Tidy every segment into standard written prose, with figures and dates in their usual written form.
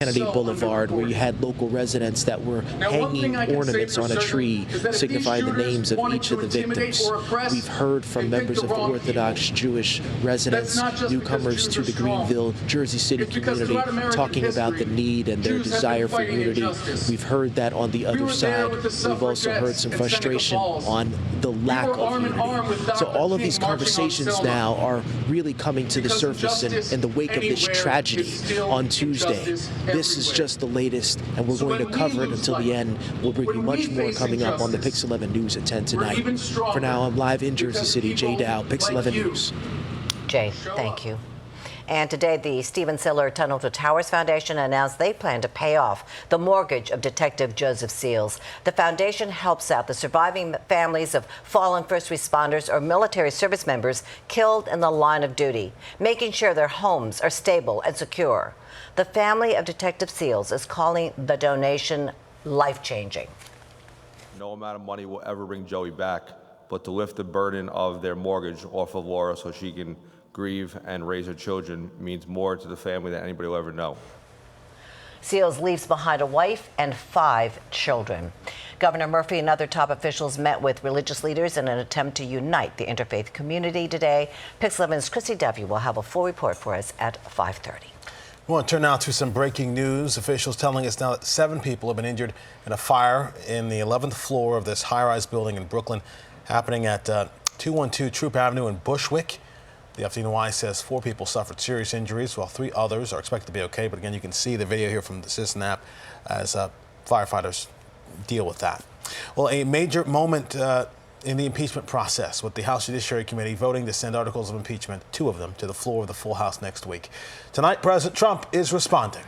Kennedy Boulevard, where you had local residents that were hanging ornaments on a tree signifying the names of each of the victims. We've heard from members of the Orthodox Jewish residents, newcomers to the Greenville, Jersey City community, talking about the need and their desire for unity. We've heard that on the other side. We've also heard some frustration on the lack of unity. So all of these conversations now are really coming to the surface in the wake of this tragedy on Tuesday. This is just the latest, and we're going to cover it until the end. We'll bring you much more coming up on the PIX11 News at 10 tonight. For now, I'm live in Jersey City. Jay Dow, PIX11 News. Jay, thank you. And today, the Stephen Siller Tunnel to Towers Foundation announced they plan to pay off the mortgage of Detective Joseph Seals. The foundation helps out the surviving families of fallen first responders or military service members killed in the line of duty, making sure their homes are stable and secure. The family of Detective Seals is calling the donation life-changing. No amount of money will ever bring Joey back, but to lift the burden of their mortgage off of Laura so she can grieve and raise her children means more to the family than anybody will ever know. Seals leaves behind a wife and 5 children. Governor Murphy and other top officials met with religious leaders in an attempt to unite the interfaith community today. PIX11's Chrissy W. will have a full report for us at 5:30. We want to turn now to some breaking news. Officials telling us now that 7 people have been injured in a fire in the 11th floor of this high-rise building in Brooklyn, happening at 212 Troop Avenue in Bushwick. The FDNY says 4 people suffered serious injuries, while 3 others are expected to be okay. But again, you can see the video here from the Citizen app as firefighters deal with that. Well, a major moment in the impeachment process, with the House Judiciary Committee voting to send articles of impeachment, 2 of them, to the floor of the full House next week. Tonight, President Trump is responding.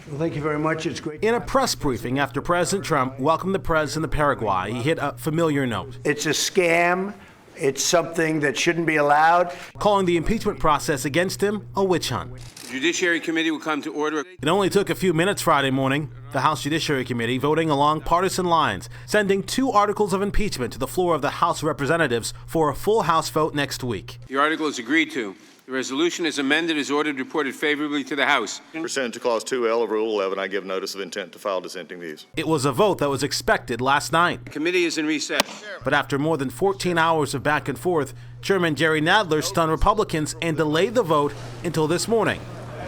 Well, thank you very much. It's great. In a press briefing after President Trump welcomed the president of Paraguay, he hit a familiar note. It's a scam. It's something that shouldn't be allowed. Calling the impeachment process against him a witch hunt. The Judiciary Committee will come to order. It only took a few minutes Friday morning. The House Judiciary Committee voting along partisan lines, sending 2 articles of impeachment to the floor of the House of Representatives for a full House vote next week. The article is agreed to. The resolution is amended as ordered, reported favorably to the House. Pursuant to Clause 2L of Rule 11, I give notice of intent to file dissenting views. It was a vote that was expected last night. The committee is in recess. But after more than 14 hours of back and forth, Chairman Jerry Nadler stunned Republicans and delayed the vote until this morning,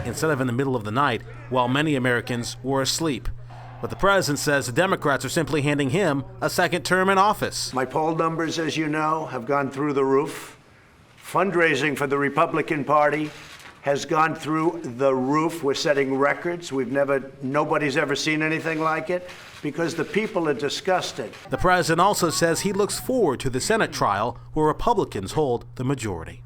instead of in the middle of the night, while many Americans were asleep. But the president says the Democrats are simply handing him a second term in office. My poll numbers, as you know, have gone through the roof. Fundraising for the Republican Party has gone through the roof. We're setting records. Nobody's ever seen anything like it, because the people are disgusted. The president also says he looks forward to the Senate trial where Republicans hold the majority.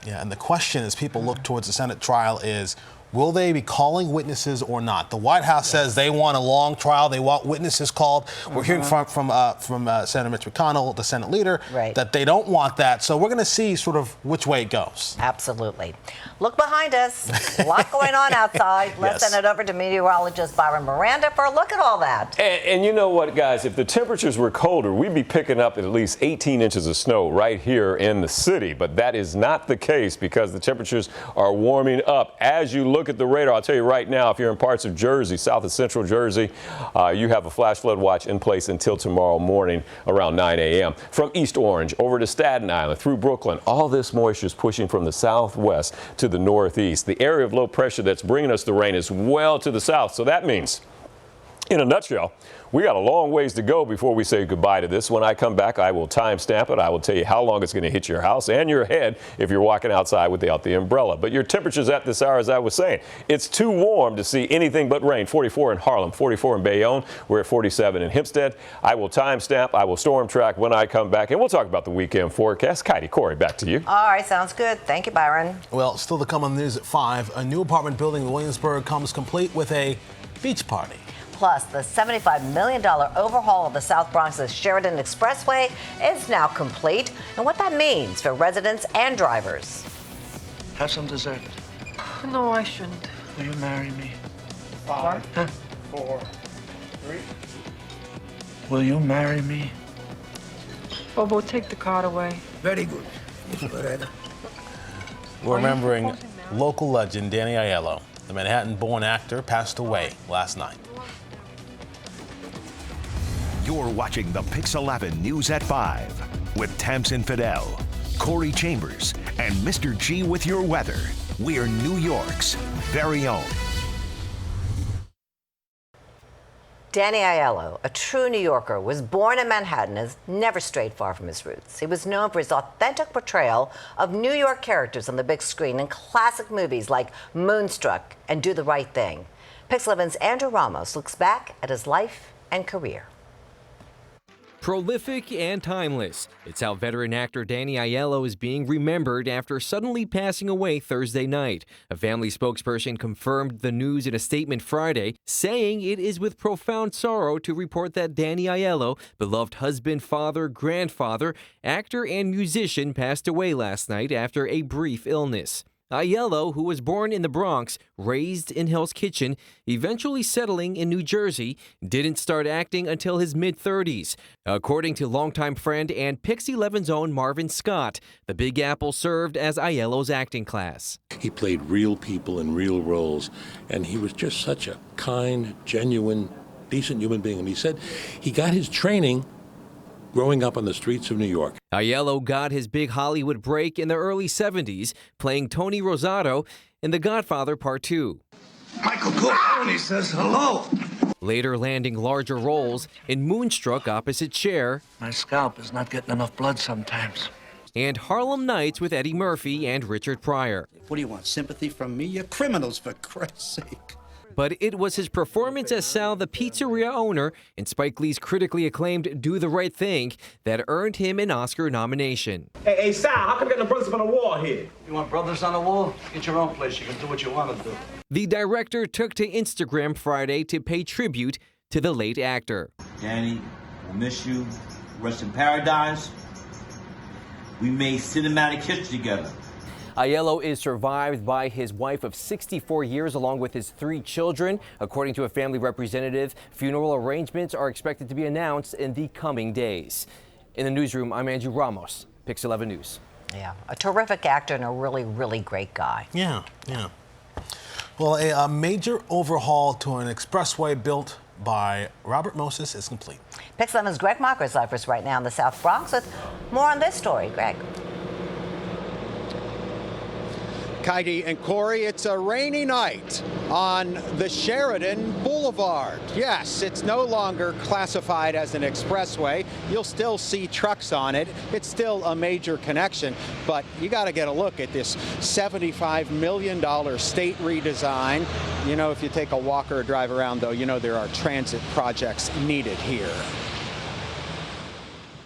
Yeah, and the question as people look towards the Senate trial is, will they be calling witnesses or not? The White House says they want a long trial. They want witnesses called. We're hearing from Senator Mitch McConnell, the Senate leader, that they don't want that. So we're going to see sort of which way it goes. Absolutely. Look behind us. A lot going on outside. Let's send it over to meteorologist Byron Miranda for a look at all that. And you know what, guys? If the temperatures were colder, we'd be picking up at least 18 inches of snow right here in the city. But that is not the case, because the temperatures are warming up. As you look at the radar, I'll tell you right now, if you're in parts of Jersey, south of central Jersey, you have a flash flood watch in place until tomorrow morning around 9 a.m. From East Orange over to Staten Island through Brooklyn, all this moisture is pushing from the southwest to the northeast. The area of low pressure that's bringing us the rain is well to the south. So that means, in a nutshell, we got a long ways to go before we say goodbye to this. When I come back, I will timestamp it. I will tell you how long it's going to hit your house and your head if you're walking outside without the umbrella. But your temperatures at this hour, as I was saying, it's too warm to see anything but rain. 44 in Harlem, 44 in Bayonne. We're at 47 in Hempstead. I will timestamp. I will storm track when I come back, and we'll talk about the weekend forecast. Katie, Corey, back to you. All right, sounds good. Thank you, Byron. Well, still to come on the news at 5. A new apartment building in Williamsburg comes complete with a beach party. Plus, the $75 million overhaul of the South Bronx's Sheridan Expressway is now complete, and what that means for residents and drivers. Have some dessert. No, I shouldn't. Will you marry me? 5, 4, 3. Will you marry me? Bobo, take the card away. Very good. We're remembering local legend Danny Aiello, The Manhattan-born actor passed away last night. You're watching the PIX11 News at 5 with Tamsin Fidel, Corey Chambers, and Mr. G with your weather. We're New York's very own. Danny Aiello, a true New Yorker, was born in Manhattan and has never strayed far from his roots. He was known for his authentic portrayal of New York characters on the big screen in classic movies like Moonstruck and Do the Right Thing. PIX11's Andrew Ramos looks back at his life and career. Prolific and timeless. It's how veteran actor Danny Aiello is being remembered after suddenly passing away Thursday night. A family spokesperson confirmed the news in a statement Friday, saying it is with profound sorrow to report that Danny Aiello, beloved husband, father, grandfather, actor, and musician, passed away last night after a brief illness. Aiello, who was born in the Bronx, raised in Hell's Kitchen, eventually settling in New Jersey, didn't start acting until his mid-30s. According to longtime friend and PIX11's own Marvin Scott, the Big Apple served as Aiello's acting class. He played real people in real roles, and he was just such a kind, genuine, decent human being. And he said he got his training growing up on the streets of New York. Aiello got his big Hollywood break in the early 70s, playing Tony Rosato in The Godfather Part 2. Michael Corleone says hello. Later landing larger roles in Moonstruck opposite Cher. My scalp is not getting enough blood sometimes. And Harlem Nights with Eddie Murphy and Richard Pryor. What do you want, sympathy from me? You're criminals, for Christ's sake. But it was his performance as Sal, the pizzeria owner, in Spike Lee's critically acclaimed Do the Right Thing that earned him an Oscar nomination. Hey, Sal, how come you got no brothers on the wall here? You want brothers on the wall? Get your own place. You can do what you want to do. The director took to Instagram Friday to pay tribute to the late actor. Danny, we'll miss you. Rest in paradise. We made cinematic history together. Aiello is survived by his wife of 64 years along with his 3 children. According to a family representative, funeral arrangements are expected to be announced in the coming days. In the newsroom, I'm Andrew Ramos, PIX11 News. Yeah, a terrific actor and a really, really great guy. Yeah. Well, a major overhaul to an expressway built by Robert Moses is complete. PIX11's Greg Mocker is live for us right now in the South Bronx with more on this story. Greg. Kaidi and Corey, it's a rainy night on the Sheridan Boulevard. Yes, it's no longer classified as an expressway. You'll still see trucks on it. It's still a major connection, but you got to get a look at this $75 million state redesign. You know, if you take a walk or a drive around, though, you know there are transit projects needed here.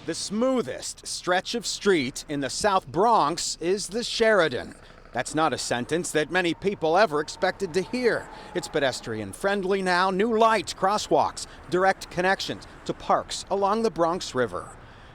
The smoothest stretch of street in the South Bronx is the Sheridan. That's not a sentence that many people ever expected to hear. It's pedestrian friendly now, new lights, crosswalks, direct connections to parks along the Bronx River.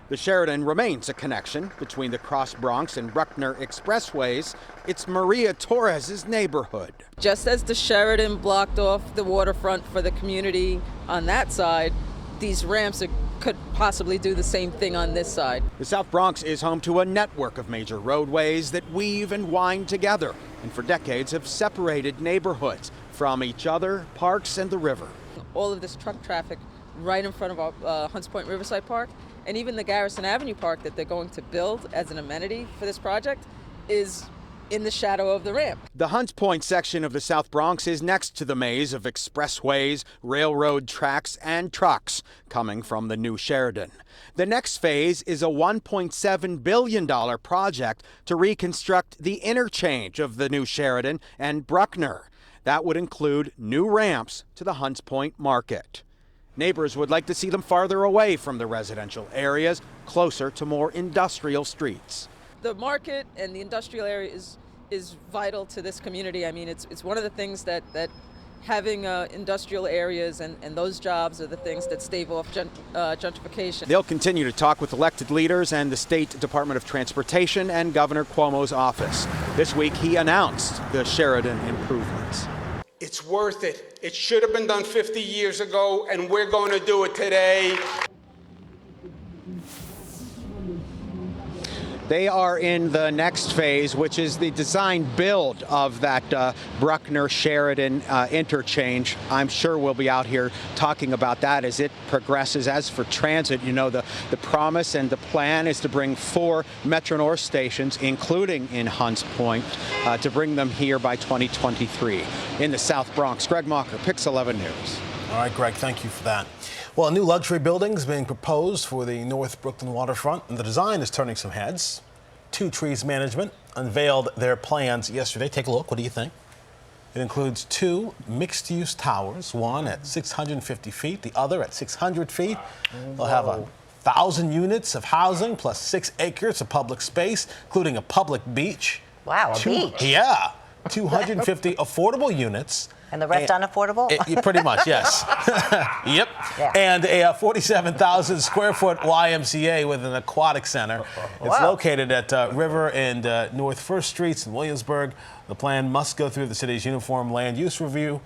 The Sheridan remains a connection between the Cross Bronx and Bruckner expressways. It's Maria Torres's neighborhood. Just as the Sheridan blocked off the waterfront for the community on that side, these ramps could possibly do the same thing on this side. The South Bronx is home to a network of major roadways that weave and wind together and for decades have separated neighborhoods from each other, parks, and the river. All of this truck traffic right in front of our Hunts Point Riverside Park, and even the Garrison Avenue Park that they're going to build as an amenity for this project is in the shadow of the ramp. The Hunts Point section of the South Bronx is next to the maze of expressways, railroad tracks, and trucks coming from the new Sheridan. The next phase is a $1.7 billion project to reconstruct the interchange of the new Sheridan and Bruckner. That would include new ramps to the Hunts Point Market. Neighbors would like to see them farther away from the residential areas, closer to more industrial streets. The market and the industrial area is vital to this community. I mean, it's one of the things that having industrial areas and those jobs are the things that stave off gentrification. They'll continue to talk with elected leaders and the State Department of Transportation and Governor Cuomo's office. This week, he announced the Sheridan improvements. It's worth it. It should have been done 50 years ago, and we're going to do it today. They are in the next phase, which is the design build of that Bruckner-Sheridan interchange. I'm sure we'll be out here talking about that as it progresses. As for transit, you know, the promise and the plan is to bring 4 Metro North stations, including in Hunts Point, to bring them here by 2023. In the South Bronx, Greg Mocker, PIX11 News. All right, Greg, thank you for that. Well, a new luxury building is being proposed for the North Brooklyn waterfront, and the design is turning some heads. Two Trees Management unveiled their plans yesterday. Take a look. What do you think? It includes 2 mixed-use towers, one at 650 feet, the other at 600 feet. They'll have 1,000 units of housing plus 6 acres of public space, including a public beach. Wow, a beach. Yeah, 250 affordable units. And the rest unaffordable? Pretty much, yes. Yep. Yeah. And a 47,000 square foot YMCA with an aquatic center. It's located at River and North First Streets in Williamsburg. The plan must go through the city's uniform land use review,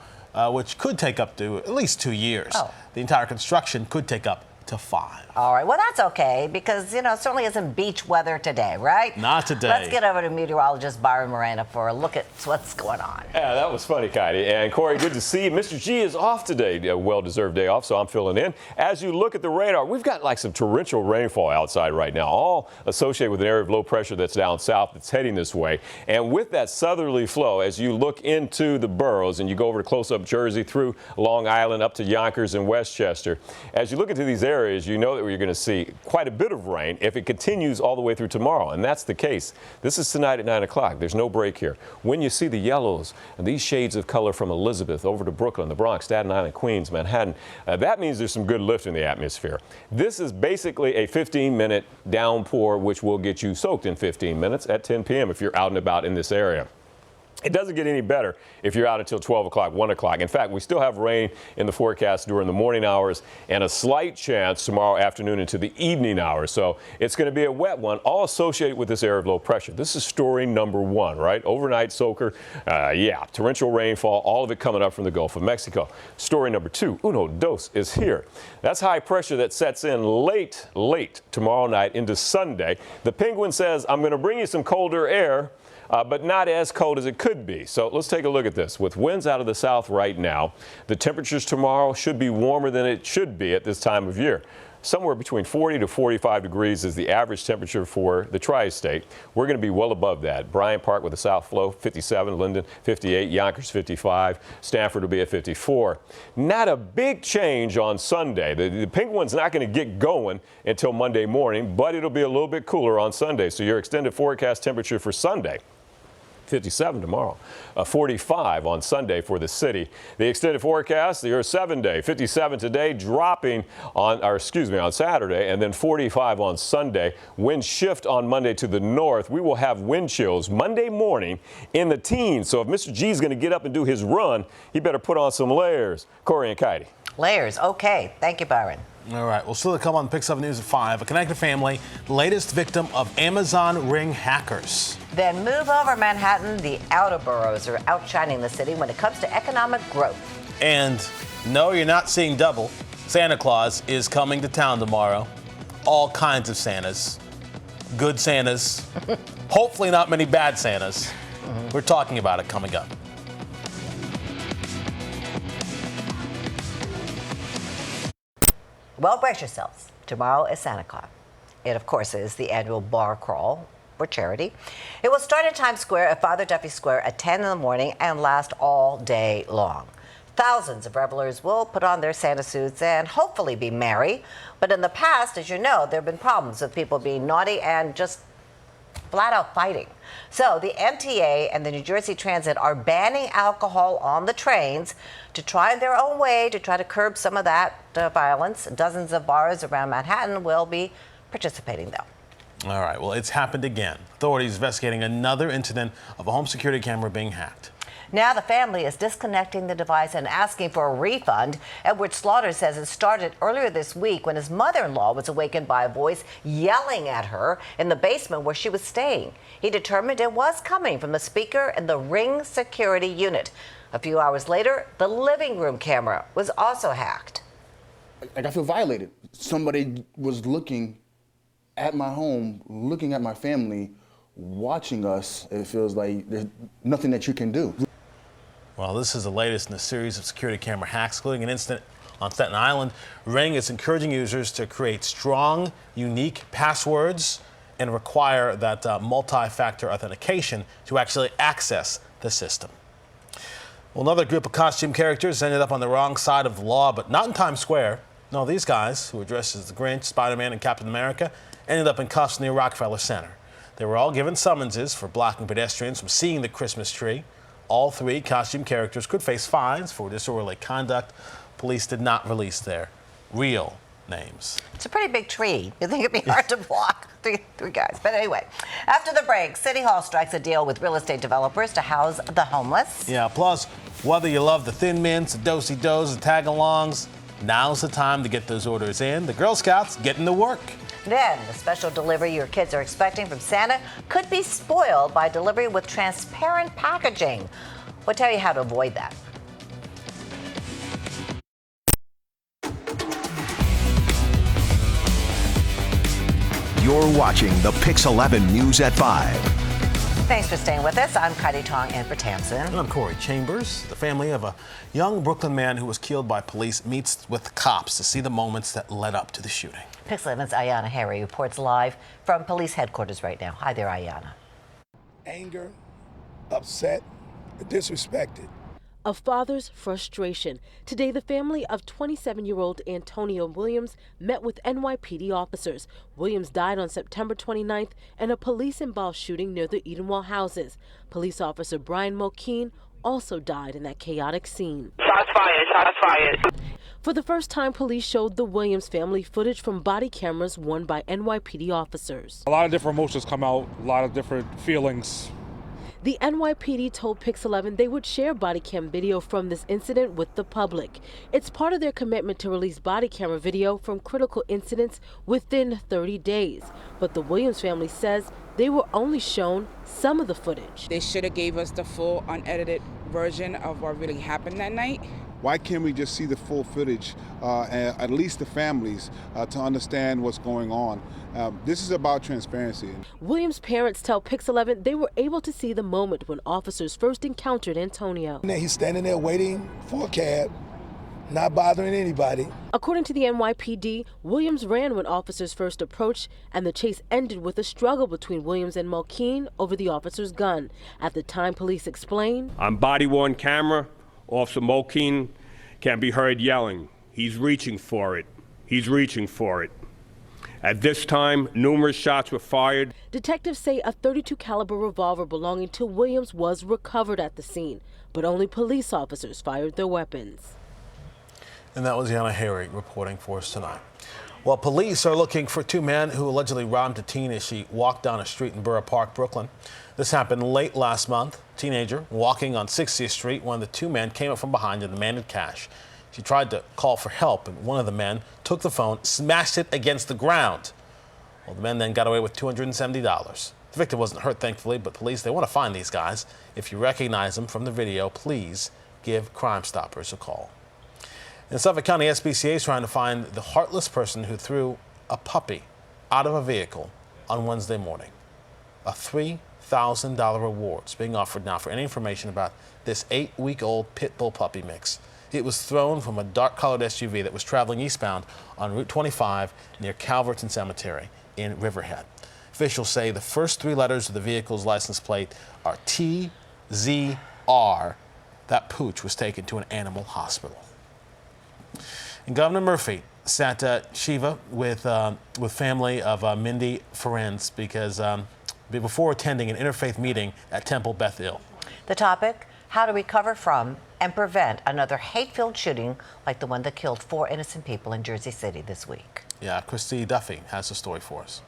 which could take up to at least 2 years. The entire construction could take up to 5. All right, well, that's okay because, you know, it certainly isn't beach weather today, right? Not today. Let's get over to meteorologist Byron Miranda for a look at what's going on. Yeah, that was funny, Katie. And Corey, good to see you. Mr. G is off today, a well-deserved day off, so I'm filling in. As you look at the radar, we've got like some torrential rainfall outside right now, all associated with an area of low pressure that's down south that's heading this way. And with that southerly flow, as you look into the boroughs and you go over to close-up Jersey through Long Island up to Yonkers and Westchester, as you look into these areas, you know that you're going to see quite a bit of rain if it continues all the way through tomorrow, and that's the case. This is tonight at 9 o'clock. There's no break here. When you see the yellows and these shades of color from Elizabeth over to Brooklyn, the Bronx, Staten Island, Queens, Manhattan, that means there's some good lift in the atmosphere. This is basically a 15-minute downpour, which will get you soaked in 15 minutes at 10 p.m. if you're out and about in this area. It doesn't get any better if you're out until 12 o'clock, 1 o'clock. In fact, we still have rain in the forecast during the morning hours and a slight chance tomorrow afternoon into the evening hours. So it's going to be a wet one, all associated with this area of low pressure. This is story number 1, right? Overnight soaker. Torrential rainfall, all of it coming up from the Gulf of Mexico. Story number 2, uno, dos, is here. That's high pressure that sets in late tomorrow night into Sunday. The Penguin says, I'm going to bring you some colder air, but not as cold as it could be. So let's take a look at this. With winds out of the south right now, the temperatures tomorrow should be warmer than it should be at this time of year. Somewhere between 40 to 45 degrees is the average temperature for the tri-state. We're going to be well above that. Bryant Park with a south flow, 57, Linden, 58, Yonkers, 55, Stanford will be at 54. Not a big change on Sunday. The Penguin's not going to get going until Monday morning, but it'll be a little bit cooler on Sunday. So your extended forecast temperature for Sunday, 57 tomorrow, 45 on Sunday for the city. The extended forecast, your 7-day, 57 today, dropping on Saturday, and then 45 on Sunday. Wind shift on Monday to the north. We will have wind chills Monday morning in the teens. So if Mr. G is going to get up and do his run, he better put on some layers. Corey and Katie. Layers, okay. Thank you, Byron. All right, well, still to come on PIX11 News at 5. A connected family, the latest victim of Amazon ring hackers. Then move over Manhattan. The outer boroughs are outshining the city when it comes to economic growth. And no, you're not seeing double. Santa Claus is coming to town tomorrow. All kinds of Santas. Good Santas. Hopefully not many bad Santas. We're talking about it coming up. Well, brace yourselves. Tomorrow is Santa Claus. It, of course, is the annual bar crawl for charity. It will start in Times Square at Father Duffy Square at 10 in the morning and last all day long. Thousands of revelers will put on their Santa suits and hopefully be merry. But in the past, as you know, there have been problems with people being naughty and just flat out fighting. So the MTA and the New Jersey Transit are banning alcohol on the trains to try their own way to try to curb some of that violence. Dozens of bars around Manhattan will be participating, though. All right, well, it's happened again. Authorities investigating another incident of a home security camera being hacked. Now the family is disconnecting the device and asking for a refund. Edward Slaughter says it started earlier this week when his mother-in-law was awakened by a voice yelling at her in the basement where she was staying. He determined it was coming from the speaker in the Ring security unit. A few hours later, the living room camera was also hacked. Like, I feel violated. Somebody was looking at my home, looking at my family, watching us, it feels like there's nothing that you can do. Well, this is the latest in a series of security camera hacks, including an incident on Staten Island. Ring is encouraging users to create strong, unique passwords and require that multi-factor authentication to actually access the system. Well, another group of costume characters ended up on the wrong side of the law, but not in Times Square. No, these guys, who were dressed as the Grinch, Spider-Man, and Captain America, ended up in cuffs near Rockefeller Center. They were all given summonses for blocking pedestrians from seeing the Christmas tree. All three costume characters could face fines for disorderly conduct. Police did not release their real names. It's a pretty big tree. You think it'd be hard to block three guys. But anyway, after the break, City Hall strikes a deal with real estate developers to house the homeless. Yeah, plus, whether you love the Thin Mints, the Do-Si-Dos, the Tag-Alongs, now's the time to get those orders in. The Girl Scouts getting to work. Then, the special delivery your kids are expecting from Santa could be spoiled by delivery with transparent packaging. We'll tell you how to avoid that. You're watching the PIX11 News at 5. Thanks for staying with us. I'm Kaidi Tong in for Tamsin. And I'm Corey Chambers. The family of a young Brooklyn man who was killed by police meets with the cops to see the moments that led up to the shooting. PIX11's Ayanna Harry reports live from police headquarters right now. Hi there, Ayanna. Anger, upset, disrespected. A father's frustration. Today, the family of 27-year-old Antonio Williams met with NYPD officers. Williams died on September 29th in a police-involved shooting near the Edenwall houses. Police officer Brian Mulkeen also died in that chaotic scene. Shots fired, shots fired. For the first time, police showed the Williams family footage from body cameras worn by NYPD officers. A lot of different emotions come out, a lot of different feelings. The NYPD told PIX11 they would share body cam video from this incident with the public. It's part of their commitment to release body camera video from critical incidents within 30 days. But the Williams family says they were only shown some of the footage. They should have gave us the full unedited version of what really happened that night. Why can't we just see the full footage, at least the families, to understand what's going on? This is about transparency. Williams' parents tell PIX11 they were able to see the moment when officers first encountered Antonio. He's standing there waiting for a cab, not bothering anybody. According to the NYPD, Williams ran when officers first approached, and the chase ended with a struggle between Williams and Mulkeen over the officer's gun. At the time, police explained, on body-worn camera, Officer Mulkeen can be heard yelling, "He's reaching for it. He's reaching for it." At this time, numerous shots were fired. Detectives say a .32 caliber revolver belonging to Williams was recovered at the scene, but only police officers fired their weapons. And that was Ayanna Harry reporting for us tonight. Well, police are looking for two men who allegedly robbed a teen as she walked down a street in Borough Park, Brooklyn. This happened late last month. Teenager walking on 60th Street, one of the two men came up from behind and demanded cash. She tried to call for help, and one of the men took the phone, smashed it against the ground. Well, the men then got away with $270. The victim wasn't hurt, thankfully, but police, they want to find these guys. If you recognize them from the video, please give Crime Stoppers a call. In Suffolk County, SPCA is trying to find the heartless person who threw a puppy out of a vehicle on Wednesday morning. A $3,000 reward is being offered now for any information about this 8-week-old pit bull puppy mix. It was thrown from a dark-colored SUV that was traveling eastbound on Route 25 near Calverton Cemetery in Riverhead. Officials say the first three letters of the vehicle's license plate are TZR. That pooch was taken to an animal hospital. And Governor Murphy sat Shiva with family of Mindy Ferenz before attending an interfaith meeting at Temple Beth Il. The topic, how to recover from and prevent another hate-filled shooting like the one that killed 4 innocent people in Jersey City this week. Yeah, Christy Duffy has the story for us.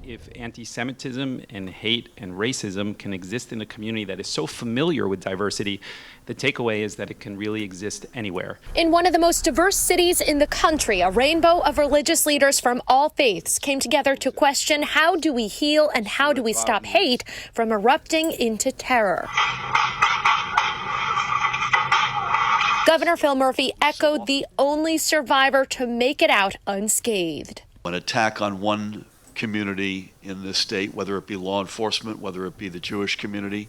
If anti-Semitism and hate and racism can exist in a community that is so familiar with diversity, the takeaway is that it can really exist anywhere. In one of the most diverse cities in the country, a rainbow of religious leaders from all faiths came together to question how do we heal and how do we stop hate from erupting into terror. Governor Phil Murphy echoed the only survivor to make it out unscathed. An attack on one community in this state, whether it be law enforcement, whether it be the Jewish community,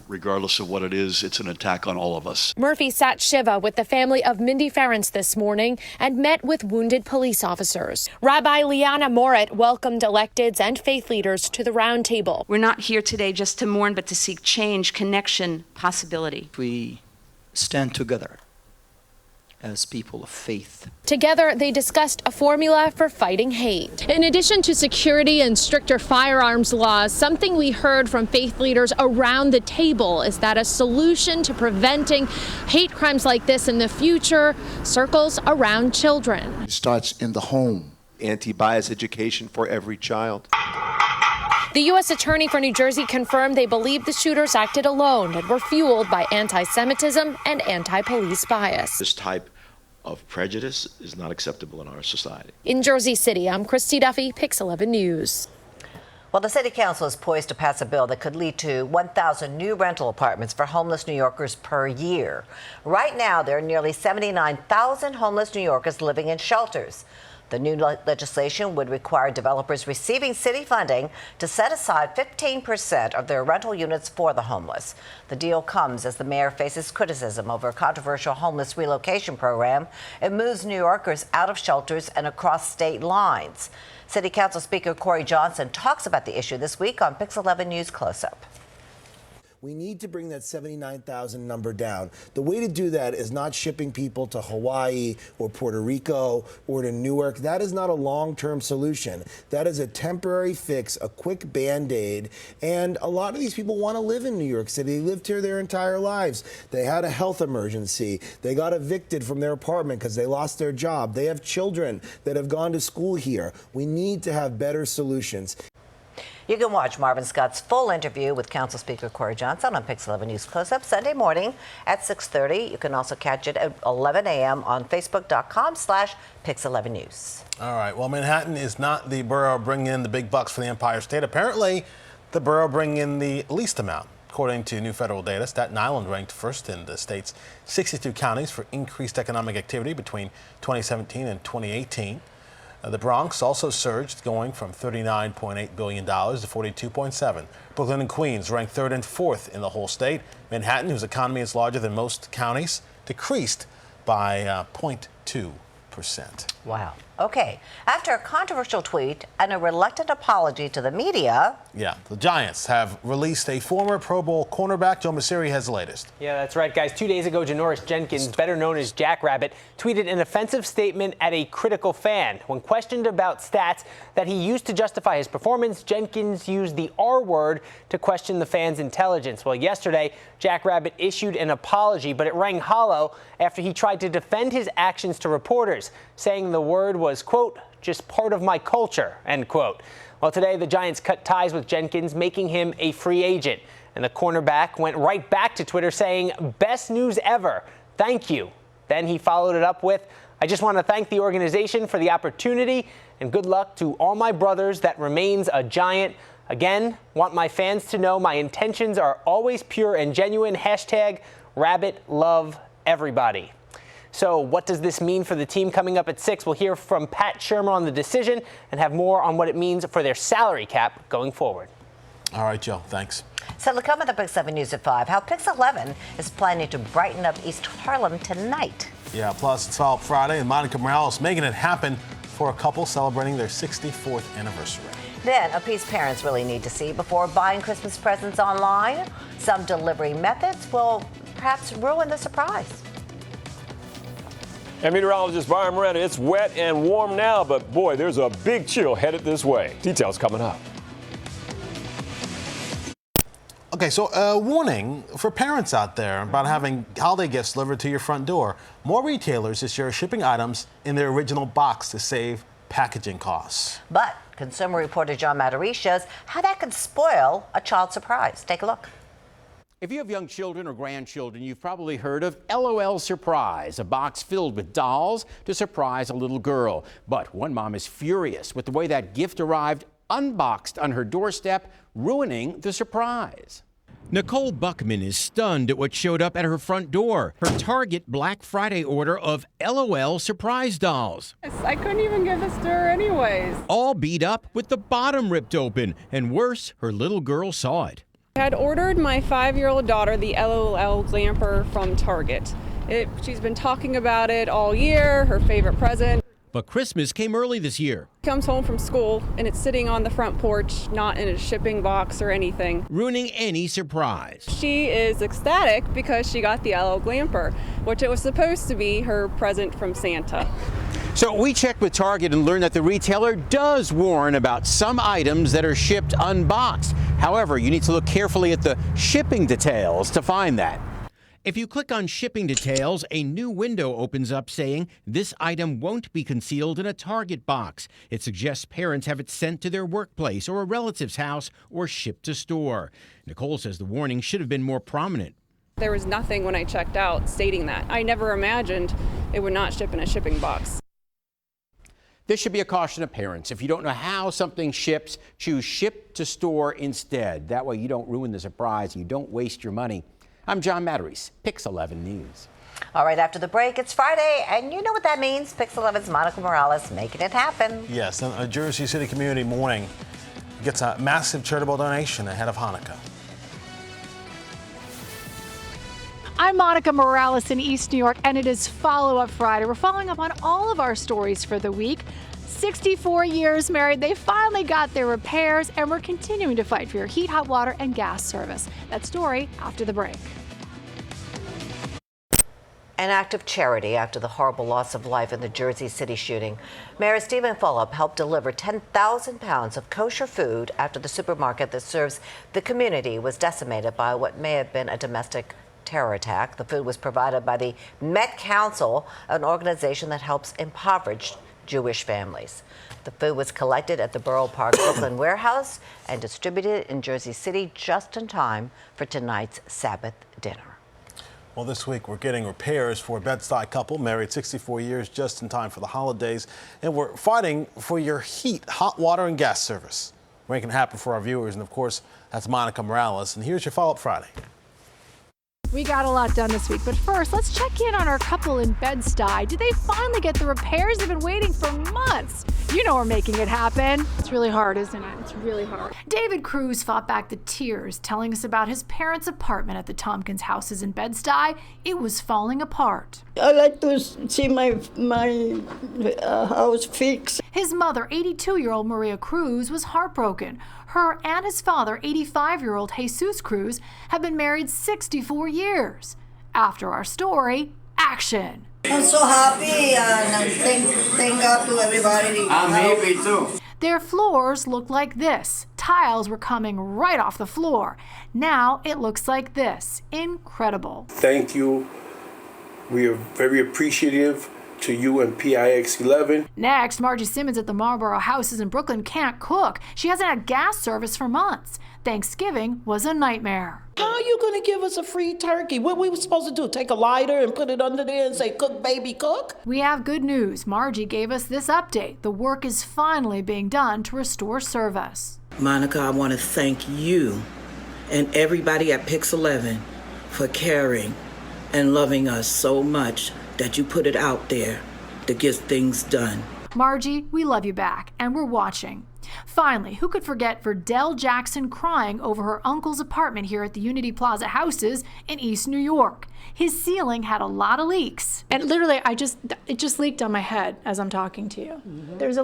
regardless of what it is, it's an attack on all of us. Murphy sat Shiva with the family of Mindy Ferentz this morning and met with wounded police officers. Rabbi Liana Morit welcomed electeds and faith leaders to the roundtable. We're not here today just to mourn, but to seek change, connection, possibility. We stand together as people of faith. Together, they discussed a formula for fighting hate. In addition to security and stricter firearms laws, something we heard from faith leaders around the table is that a solution to preventing hate crimes like this in the future circles around children. It starts in the home. Anti-bias education for every child. The U.S. Attorney for New Jersey confirmed they believe the shooters acted alone and were fueled by anti-Semitism and anti-police bias. This type of prejudice is not acceptable in our society. In Jersey City, I'm Christy Duffy, PIX11 News. Well, the City Council is poised to pass a bill that could lead to 1,000 new rental apartments for homeless New Yorkers per year. Right now, there are nearly 79,000 homeless New Yorkers living in shelters. The new legislation would require developers receiving city funding to set aside 15% of their rental units for the homeless. The deal comes as the mayor faces criticism over a controversial homeless relocation program. It moves New Yorkers out of shelters and across state lines. City Council Speaker Corey Johnson talks about the issue this week on PIX11 News Close-Up. We need to bring that 79,000 number down. The way to do that is not shipping people to Hawaii or Puerto Rico or to Newark. That is not a long-term solution. That is a temporary fix, a quick Band-Aid. And a lot of these people want to live in New York City. They lived here their entire lives. They had a health emergency. They got evicted from their apartment because they lost their job. They have children that have gone to school here. We need to have better solutions. You can watch Marvin Scott's full interview with Council Speaker Corey Johnson on PIX11 News Close-Up Sunday morning at 6:30. You can also catch it at 11 a.m. on Facebook.com/PIX11 News. All right. Well, Manhattan is not the borough bringing in the big bucks for the Empire State. Apparently, the borough bringing in the least amount. According to new federal data, Staten Island ranked first in the state's 62 counties for increased economic activity between 2017 and 2018. The Bronx also surged, going from $39.8 billion to $42.7. Brooklyn and Queens ranked third and fourth in the whole state. Manhattan, whose economy is larger than most counties, decreased by 0.2%. Wow. Okay. After a controversial tweet and a reluctant apology to the media. Yeah, the Giants have released a former Pro Bowl cornerback. Joe Masseri has the latest. Yeah, that's right, guys. 2 days ago, Janoris Jenkins, better known as Jackrabbit, tweeted an offensive statement at a critical fan. When questioned about stats that he used to justify his performance, Jenkins used the R word to question the fan's intelligence. Well, yesterday, Jackrabbit issued an apology, but it rang hollow after he tried to defend his actions to reporters, saying the word was, quote, just part of my culture, end quote. Well, today the Giants cut ties with Jenkins, making him a free agent. And the cornerback went right back to Twitter saying, best news ever. Thank you. Then he followed it up with, I just want to thank the organization for the opportunity and good luck to all my brothers that remains a Giant. Again, want my fans to know my intentions are always pure and genuine. Hashtag Rabbit Love Everybody. So what does this mean for the team? Coming up at 6, we'll hear from Pat Shermer on the decision and have more on what it means for their salary cap going forward. All right, Joe. Thanks. So look up at the PIX11 News at 5, how PIX11 is planning to brighten up East Harlem tonight. Yeah, plus it's Fall Friday and Monica Morales making it happen for a couple celebrating their 64th anniversary. Then, a piece parents really need to see before buying Christmas presents online. Some delivery methods will perhaps ruin the surprise. And meteorologist Brian Moretta, it's wet and warm now, but boy, there's a big chill headed this way. Details coming up. Okay, so a warning for parents out there about having holiday gifts delivered to your front door. More retailers this year are shipping items in their original box to save packaging costs. But consumer reporter John Matarese shows how that could spoil a child's surprise. Take a look. If you have young children or grandchildren, you've probably heard of LOL Surprise, a box filled with dolls to surprise a little girl. But one mom is furious with the way that gift arrived unboxed on her doorstep, ruining the surprise. Nicole Buckman is stunned at what showed up at her front door. Her Target Black Friday order of LOL surprise dolls. I couldn't even give this to her anyways. All beat up with the bottom ripped open. And worse, her little girl saw it. I had ordered my 5-year-old daughter the LOL Glamper from Target. She's been talking about it all year, her favorite present. But Christmas came early this year. Comes home from school and it's sitting on the front porch, not in a shipping box or anything. Ruining any surprise. She is ecstatic because she got the LOL Glamper, which it was supposed to be her present from Santa. So we checked with Target and learned that the retailer does warn about some items that are shipped unboxed. However, you need to look carefully at the shipping details to find that. If you click on shipping details, a new window opens up saying this item won't be concealed in a Target box. It suggests parents have it sent to their workplace or a relative's house or shipped to store. Nicole says the warning should have been more prominent. There was nothing when I checked out stating that. I never imagined it would not ship in a shipping box. This should be a caution to parents. If you don't know how something ships, choose ship to store instead. That way you don't ruin the surprise and you don't waste your money. I'm John Matteries, PIX11 News. All right, after the break, it's Friday, and you know what that means. PIX11's Monica Morales making it happen. Yes, and a Jersey City community morning gets a massive charitable donation ahead of Hanukkah. I'm Monica Morales in East New York, and it is Follow Up Friday. We're following up on all of our stories for the week. 64 years married, they finally got their repairs, and we're continuing to fight for your heat, hot water, and gas service. That story after the break. An act of charity after the horrible loss of life in the Jersey City shooting. Mayor Stephen Fulop helped deliver 10,000 pounds of kosher food after the supermarket that serves the community was decimated by what may have been a domestic terror attack. The food was provided by the Met Council, an organization that helps impoverished Jewish families. The food was collected at the Borough Park Brooklyn warehouse and distributed in Jersey City just in time for tonight's Sabbath dinner. Well, this week we're getting repairs for a Bed-Stuy couple married 64 years just in time for the holidays, and we're fighting for your heat, hot water, and gas service. We're making it happen for our viewers, and of course, that's Monica Morales. And here's your Follow-Up Friday. We got a lot done this week, but first, let's check in on our couple in Bed-Stuy. Did they finally get the repairs they've been waiting for months? You know we're making it happen. It's really hard, isn't it? It's really hard. David Cruz fought back the tears, telling us about his parents' apartment at the Tompkins houses in Bed-Stuy. It was falling apart. I like to see my house fixed. His mother, 82-year-old Maria Cruz, was heartbroken. Her and his father, 85-year-old Jesus Cruz, have been married 64 years. After our story, action. I'm so happy and thank God to everybody. I'm happy too. Their floors looked like this. Tiles were coming right off the floor. Now it looks like this. Incredible. Thank you. We are very appreciative to you and PIX11. Next, Margie Simmons at the Marlboro Houses in Brooklyn can't cook. She hasn't had gas service for months. Thanksgiving was a nightmare. How are you going to give us a free turkey? What we were supposed to do? Take a lighter and put it under there and say, cook, baby, cook? We have good news. Margie gave us this update. The work is finally being done to restore service. Monica, I want to thank you and everybody at PIX11 for caring and loving us so much that you put it out there to get things done. Margie, we love you back, and we're watching. Finally, who could forget Verdell Jackson crying over her uncle's apartment here at the Unity Plaza Houses in East New York? His ceiling had a lot of leaks. And literally, it just leaked on my head as I'm talking to you. Mm-hmm. There's a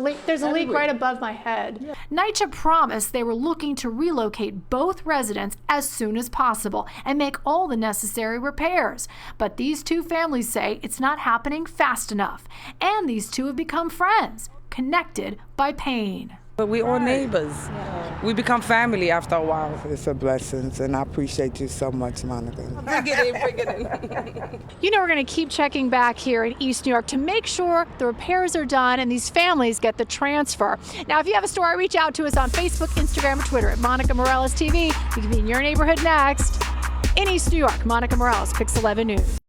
leak right above my head. Yeah. NYCHA promised they were looking to relocate both residents as soon as possible and make all the necessary repairs. But these two families say it's not happening fast enough. And these two have become friends, connected by pain. But we all neighbors. Yeah. We become family after a while. It's a blessing, and I appreciate you so much, Monica. Bring it in. You know we're going to keep checking back here in East New York to make sure the repairs are done and these families get the transfer. Now, if you have a story, reach out to us on Facebook, Instagram, or Twitter at Monica Morales TV. We can be in your neighborhood next. In East New York, Monica Morales, PIX11 News.